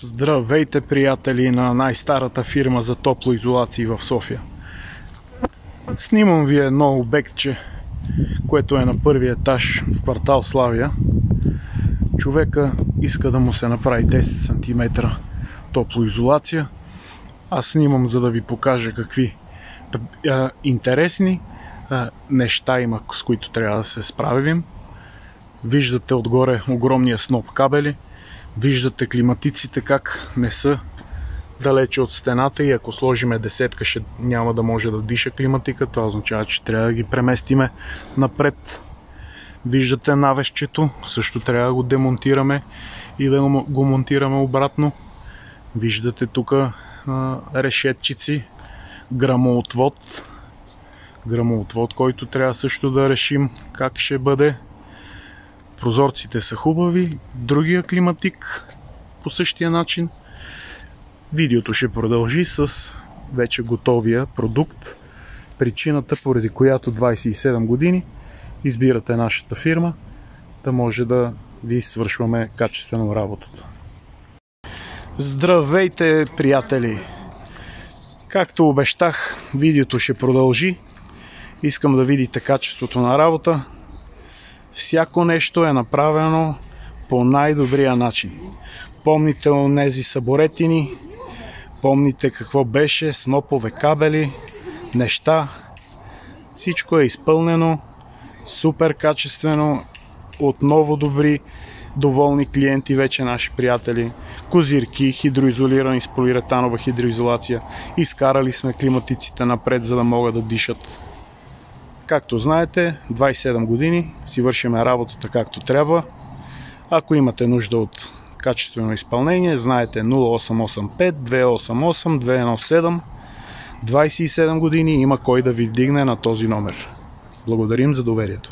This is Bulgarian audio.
Здравейте, приятели на най-старата фирма за топлоизолации в София. Снимам ви едно обектче, което е на първия етаж в квартал Славия. Човека иска да му се направи 10 см топлоизолация. Аз снимам, за да ви покажа какви интересни неща има, с които трябва да се справим. Виждате отгоре огромния сноп кабели. Виждате климатиците как не са далече от стената и ако сложиме десетка, няма да може да диша климатика. Това означава, че трябва да ги преместиме напред. Виждате навесчето, също трябва да го демонтираме и да го монтираме обратно. Виждате тук решетчици, грамоотвод, който трябва също да решим как ще бъде. Прозорците са хубави, другия климатик по същия начин. Видеото ще продължи с вече готовия продукт. Причината, поради която 27 години избирате нашата фирма, да може да ви свършваме качествено работата. Здравейте, приятели! Както обещах, видеото ще продължи. Искам да видите качеството на работа. Всяко нещо е направено по най-добрия начин. Помните онези саборетини, помните какво беше, снопове кабели, неща. Всичко е изпълнено, супер качествено, отново добри, доволни клиенти, вече наши приятели. Козирки, хидроизолирани с полиуретанова хидроизолация. Изкарали сме климатиците напред, за да могат да дишат. Както знаете, 27 години си вършиме работата както трябва. Ако имате нужда от качествено изпълнение, знаете 0885 288 217. 27 години има кой да ви вдигне на този номер. Благодарим за доверието.